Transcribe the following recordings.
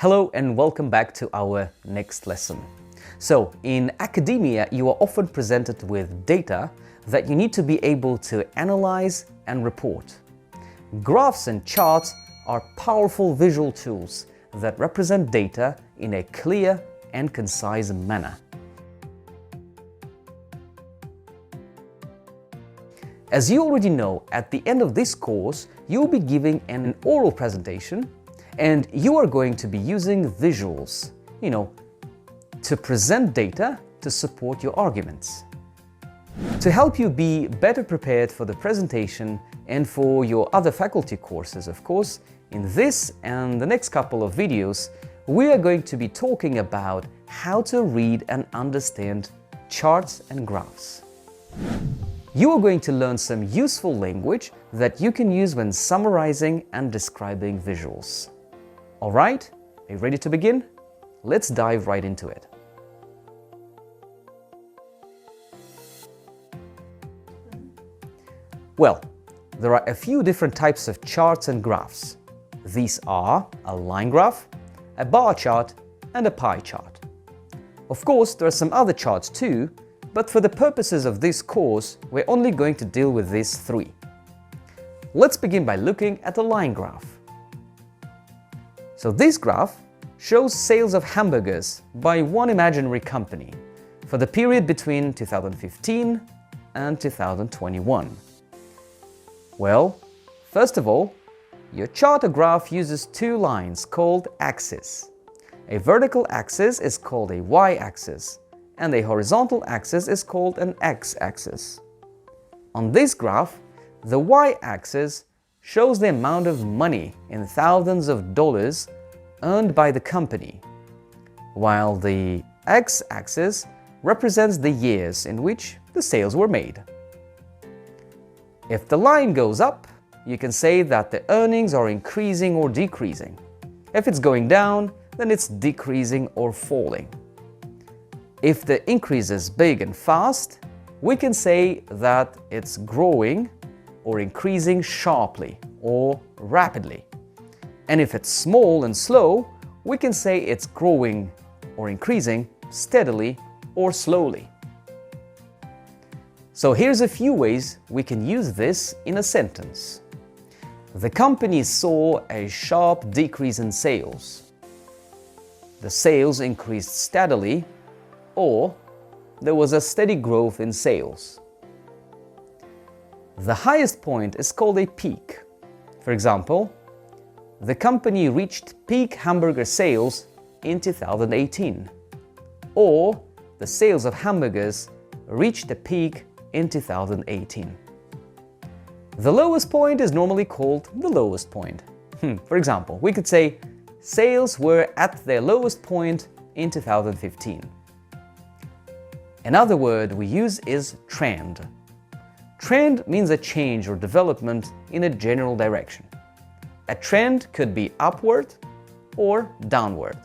Hello and welcome back to our next lesson. So, in academia, you are often presented with data that you need to be able to analyze and report. Graphs and charts are powerful visual tools that represent data in a clear and concise manner. As you already know, at the end of this course, you'll be giving an oral presentation and you are going to be using visuals, to present data to support your arguments. To help you be better prepared for the presentation and for your other faculty courses, of course, in this and the next couple of videos, we are going to be talking about how to read and understand charts and graphs. You are going to learn some useful language that you can use when summarizing and describing visuals. All right, are you ready to begin? Let's dive right into it. Well, there are a few different types of charts and graphs. These are a line graph, a bar chart, and a pie chart. Of course, there are some other charts too, but for the purposes of this course, we're only going to deal with these three. Let's begin by looking at a line graph. So this graph shows sales of hamburgers by one imaginary company for the period between 2015 and 2021. Well, first of all, your chart or graph uses two lines called axes. A vertical axis is called a y-axis, and a horizontal axis is called an x-axis. On this graph, the y-axis shows the amount of money in thousands of dollars earned by the company, while the x-axis represents the years in which the sales were made. If the line goes up, you can say that the earnings are increasing or decreasing. If it's going down, then it's decreasing or falling. If the increase is big and fast, we can say that it's growing or increasing sharply or rapidly. And if it's small and slow, we can say it's growing or increasing steadily or slowly. So here's a few ways we can use this in a sentence. The company saw a sharp decrease in sales. The sales increased steadily, or there was a steady growth in sales. The highest point is called a peak. For example, the company reached peak hamburger sales in 2018, or the sales of hamburgers reached a peak in 2018. The lowest point is normally called the lowest point. For example, we could say sales were at their lowest point in 2015. Another word we use is trend. Trend means a change or development in a general direction. A trend could be upward or downward.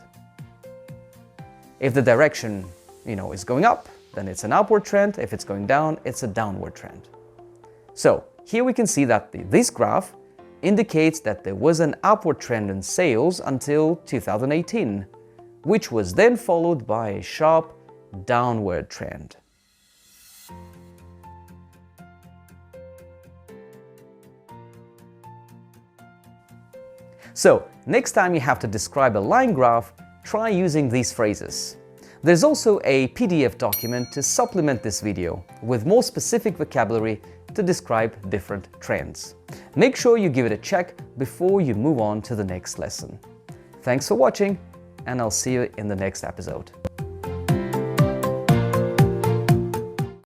If the direction, is going up, then it's an upward trend. If it's going down, it's a downward trend. So here we can see that this graph indicates that there was an upward trend in sales until 2018, which was then followed by a sharp downward trend. So, next time you have to describe a line graph, try using these phrases. There's also a PDF document to supplement this video with more specific vocabulary to describe different trends. Make sure you give it a check before you move on to the next lesson. Thanks for watching, and I'll see you in the next episode.